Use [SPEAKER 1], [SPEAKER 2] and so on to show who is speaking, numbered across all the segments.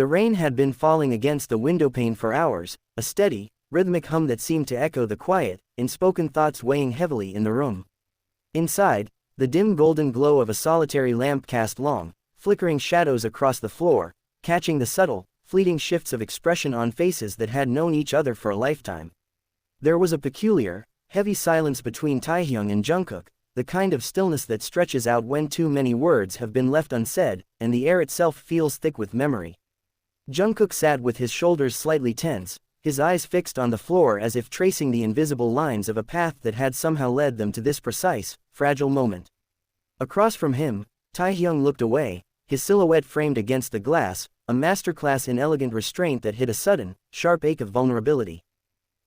[SPEAKER 1] The rain had been falling against the windowpane for hours, a steady, rhythmic hum that seemed to echo the quiet, unspoken thoughts weighing heavily in the room. Inside, the dim golden glow of a solitary lamp cast long, flickering shadows across the floor, catching the subtle, fleeting shifts of expression on faces that had known each other for a lifetime. There was a peculiar, heavy silence between Taehyung and Jungkook, the kind of stillness that stretches out when too many words have been left unsaid, and the air itself feels thick with memory. Jungkook sat with his shoulders slightly tense, his eyes fixed on the floor as if tracing the invisible lines of a path that had somehow led them to this precise, fragile moment. Across from him, Taehyung looked away, his silhouette framed against the glass, a masterclass in elegant restraint that hid a sudden, sharp ache of vulnerability.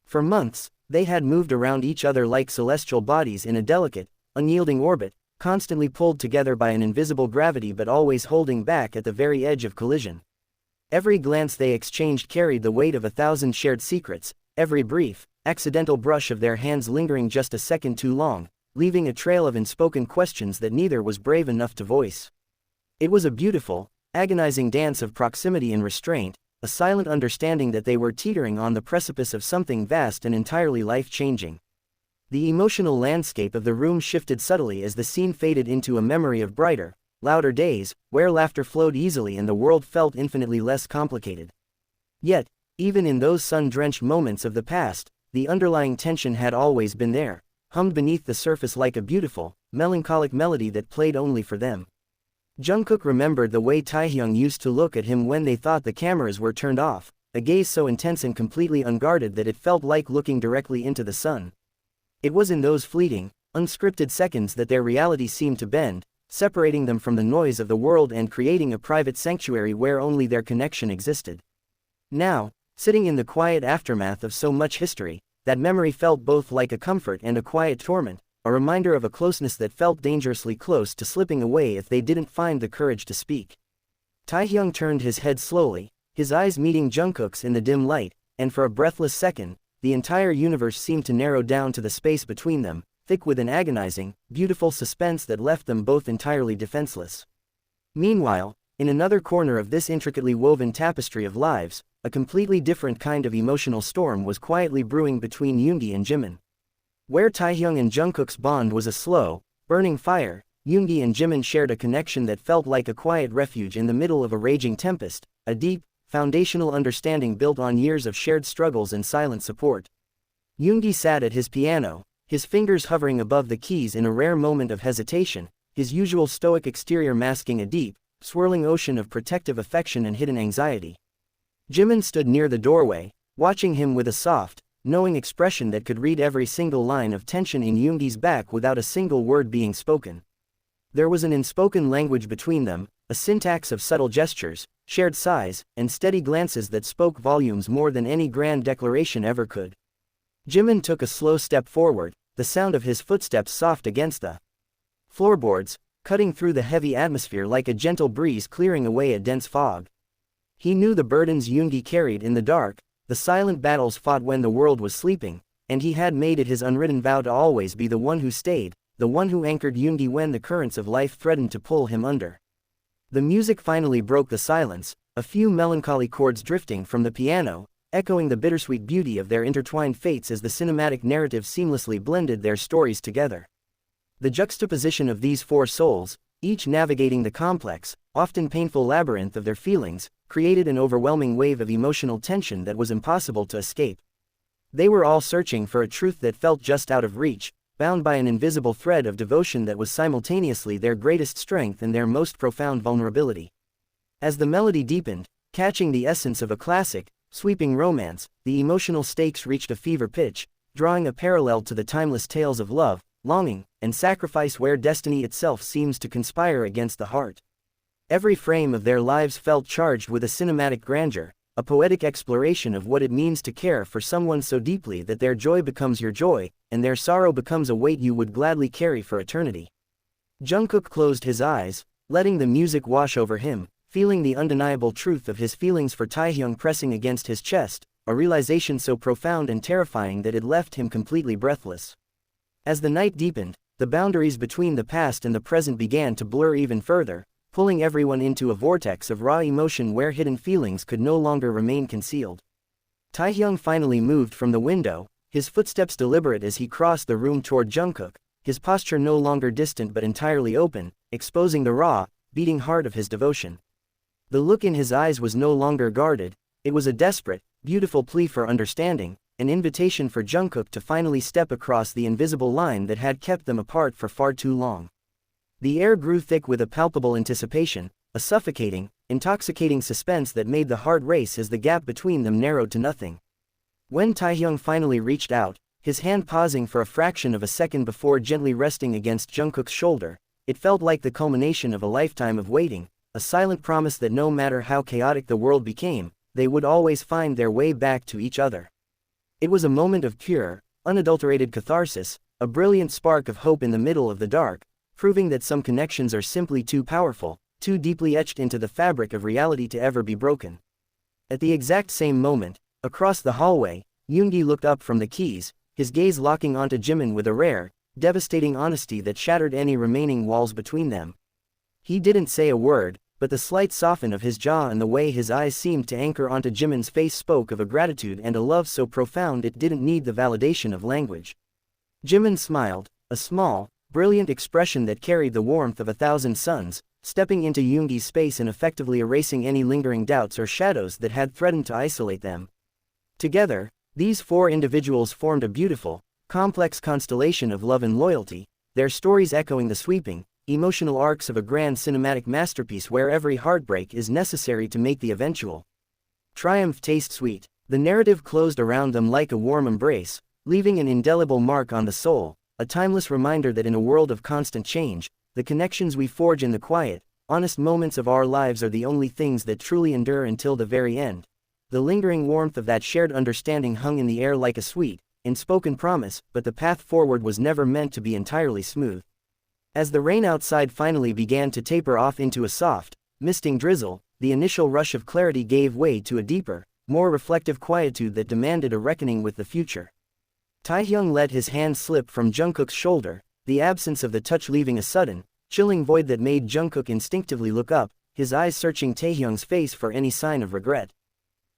[SPEAKER 1] For months, they had moved around each other like celestial bodies in a delicate, unyielding orbit, constantly pulled together by an invisible gravity but always holding back at the very edge of collision. Every glance they exchanged carried the weight of 1,000 shared secrets, every brief, accidental brush of their hands lingering just a second too long, leaving a trail of unspoken questions that neither was brave enough to voice. It was a beautiful, agonizing dance of proximity and restraint, a silent understanding that they were teetering on the precipice of something vast and entirely life-changing. The emotional landscape of the room shifted subtly as the scene faded into a memory of brighter, louder days, where laughter flowed easily and the world felt infinitely less complicated. Yet, even in those sun-drenched moments of the past, the underlying tension had always been there, hummed beneath the surface like a beautiful, melancholic melody that played only for them. Jungkook remembered the way Taehyung used to look at him when they thought the cameras were turned off, a gaze so intense and completely unguarded that it felt like looking directly into the sun. It was in those fleeting, unscripted seconds that their reality seemed to bend, separating them from the noise of the world and creating a private sanctuary where only their connection existed. Now, sitting in the quiet aftermath of so much history, that memory felt both like a comfort and a quiet torment, a reminder of a closeness that felt dangerously close to slipping away if they didn't find the courage to speak. Taehyung turned his head slowly, his eyes meeting Jungkook's in the dim light, and for a breathless second, the entire universe seemed to narrow down to the space between them, thick with an agonizing, beautiful suspense that left them both entirely defenseless. Meanwhile, in another corner of this intricately woven tapestry of lives, a completely different kind of emotional storm was quietly brewing between Yoongi and Jimin. Where Taehyung and Jungkook's bond was a slow, burning fire, Yoongi and Jimin shared a connection that felt like a quiet refuge in the middle of a raging tempest, a deep, foundational understanding built on years of shared struggles and silent support. Yoongi sat at his piano, his fingers hovering above the keys in a rare moment of hesitation, his usual stoic exterior masking a deep, swirling ocean of protective affection and hidden anxiety. Jimin stood near the doorway, watching him with a soft, knowing expression that could read every single line of tension in Yoongi's back without a single word being spoken. There was an unspoken language between them, a syntax of subtle gestures, shared sighs, and steady glances that spoke volumes more than any grand declaration ever could. Jimin took a slow step forward, the sound of his footsteps soft against the floorboards, cutting through the heavy atmosphere like a gentle breeze clearing away a dense fog. He knew the burdens Yoongi carried in the dark, the silent battles fought when the world was sleeping, and he had made it his unwritten vow to always be the one who stayed, the one who anchored Yoongi when the currents of life threatened to pull him under. The music finally broke the silence, a few melancholy chords drifting from the piano, echoing the bittersweet beauty of their intertwined fates as the cinematic narrative seamlessly blended their stories together. The juxtaposition of these four souls, each navigating the complex, often painful labyrinth of their feelings, created an overwhelming wave of emotional tension that was impossible to escape. They were all searching for a truth that felt just out of reach, bound by an invisible thread of devotion that was simultaneously their greatest strength and their most profound vulnerability. As the melody deepened, catching the essence of a classic, sweeping romance, the emotional stakes reached a fever pitch, drawing a parallel to the timeless tales of love, longing, and sacrifice where destiny itself seems to conspire against the heart. Every frame of their lives felt charged with a cinematic grandeur, a poetic exploration of what it means to care for someone so deeply that their joy becomes your joy, and their sorrow becomes a weight you would gladly carry for eternity. Jungkook closed his eyes, letting the music wash over him, feeling the undeniable truth of his feelings for Taehyung pressing against his chest, a realization so profound and terrifying that it left him completely breathless. As the night deepened, the boundaries between the past and the present began to blur even further, pulling everyone into a vortex of raw emotion where hidden feelings could no longer remain concealed. Taehyung finally moved from the window, his footsteps deliberate as he crossed the room toward Jungkook, his posture no longer distant but entirely open, exposing the raw, beating heart of his devotion. The look in his eyes was no longer guarded, it was a desperate, beautiful plea for understanding, an invitation for Jungkook to finally step across the invisible line that had kept them apart for far too long. The air grew thick with a palpable anticipation, a suffocating, intoxicating suspense that made the heart race as the gap between them narrowed to nothing. When Taehyung finally reached out, his hand pausing for a fraction of a second before gently resting against Jungkook's shoulder, it felt like the culmination of a lifetime of waiting, a silent promise that no matter how chaotic the world became, they would always find their way back to each other. It was a moment of pure, unadulterated catharsis, a brilliant spark of hope in the middle of the dark, proving that some connections are simply too powerful, too deeply etched into the fabric of reality to ever be broken. At the exact same moment, across the hallway, Yoongi looked up from the keys, his gaze locking onto Jimin with a rare, devastating honesty that shattered any remaining walls between them. He didn't say a word, but the slight soften of his jaw and the way his eyes seemed to anchor onto Jimin's face spoke of a gratitude and a love so profound it didn't need the validation of language. Jimin smiled, a small, brilliant expression that carried the warmth of 1,000 suns, stepping into Yoongi's space and effectively erasing any lingering doubts or shadows that had threatened to isolate them. Together, these four individuals formed a beautiful, complex constellation of love and loyalty, their stories echoing the sweeping, emotional arcs of a grand cinematic masterpiece where every heartbreak is necessary to make the eventual triumph taste sweet. The narrative closed around them like a warm embrace, leaving an indelible mark on the soul, a timeless reminder that in a world of constant change, the connections we forge in the quiet, honest moments of our lives are the only things that truly endure until the very end. The lingering warmth of that shared understanding hung in the air like a sweet, unspoken promise, but the path forward was never meant to be entirely smooth. As the rain outside finally began to taper off into a soft, misting drizzle, the initial rush of clarity gave way to a deeper, more reflective quietude that demanded a reckoning with the future. Taehyung let his hand slip from Jungkook's shoulder, the absence of the touch leaving a sudden, chilling void that made Jungkook instinctively look up, his eyes searching Taehyung's face for any sign of regret.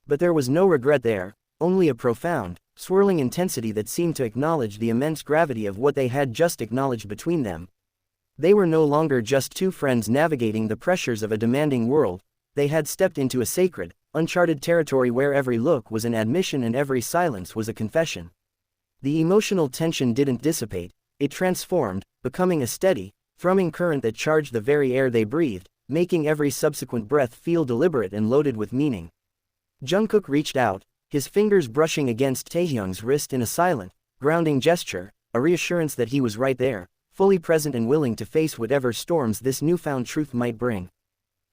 [SPEAKER 1] But there was no regret there, only a profound, swirling intensity that seemed to acknowledge the immense gravity of what they had just acknowledged between them. They were no longer just two friends navigating the pressures of a demanding world, they had stepped into a sacred, uncharted territory where every look was an admission and every silence was a confession. The emotional tension didn't dissipate, it transformed, becoming a steady, thrumming current that charged the very air they breathed, making every subsequent breath feel deliberate and loaded with meaning. Jungkook reached out, his fingers brushing against Taehyung's wrist in a silent, grounding gesture, a reassurance that he was right there, fully present and willing to face whatever storms this newfound truth might bring.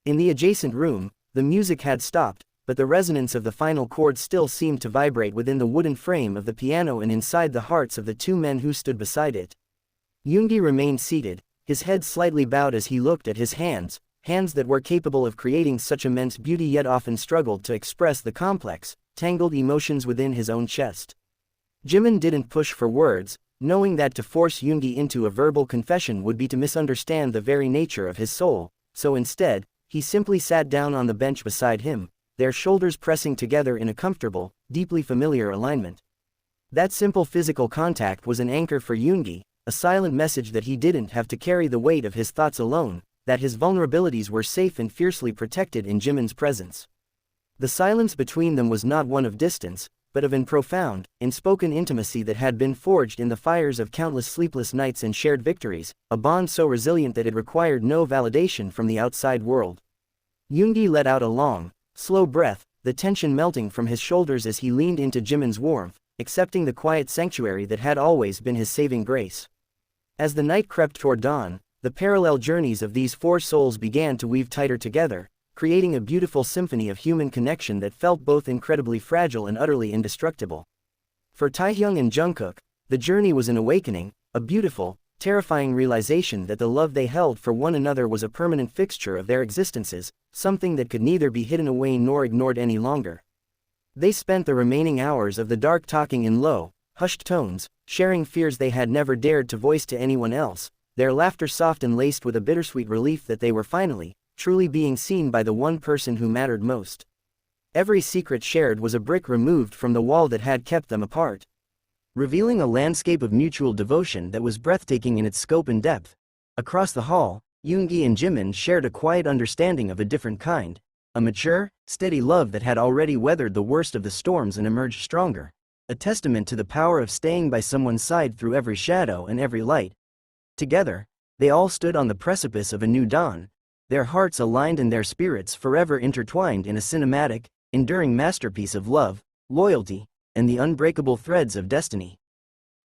[SPEAKER 1] In the adjacent room, the music had stopped, but the resonance of the final chord still seemed to vibrate within the wooden frame of the piano and inside the hearts of the two men who stood beside it. Yoongi remained seated, his head slightly bowed as he looked at his hands that were capable of creating such immense beauty yet often struggled to express the complex, tangled emotions within his own chest. Jimin didn't push for words, knowing that to force Yoongi into a verbal confession would be to misunderstand the very nature of his soul, so instead, he simply sat down on the bench beside him, their shoulders pressing together in a comfortable, deeply familiar alignment. That simple physical contact was an anchor for Yoongi, a silent message that he didn't have to carry the weight of his thoughts alone, that his vulnerabilities were safe and fiercely protected in Jimin's presence. The silence between them was not one of distance, but of an profound, unspoken intimacy that had been forged in the fires of countless sleepless nights and shared victories, a bond so resilient that it required no validation from the outside world. Yoongi let out a long, slow breath, the tension melting from his shoulders as he leaned into Jimin's warmth, accepting the quiet sanctuary that had always been his saving grace. As the night crept toward dawn, the parallel journeys of these four souls began to weave tighter together, creating a beautiful symphony of human connection that felt both incredibly fragile and utterly indestructible. For Taehyung and Jungkook, the journey was an awakening, a beautiful, terrifying realization that the love they held for one another was a permanent fixture of their existences, something that could neither be hidden away nor ignored any longer. They spent the remaining hours of the dark talking in low, hushed tones, sharing fears they had never dared to voice to anyone else, their laughter soft and laced with a bittersweet relief that they were finally, truly being seen by the one person who mattered most. Every secret shared was a brick removed from the wall that had kept them apart, revealing a landscape of mutual devotion that was breathtaking in its scope and depth. Across the hall, Yoongi and Jimin shared a quiet understanding of a different kind, a mature, steady love that had already weathered the worst of the storms and emerged stronger, a testament to the power of staying by someone's side through every shadow and every light. Together, they all stood on the precipice of a new dawn, their hearts aligned and their spirits forever intertwined in a cinematic, enduring masterpiece of love, loyalty, and the unbreakable threads of destiny.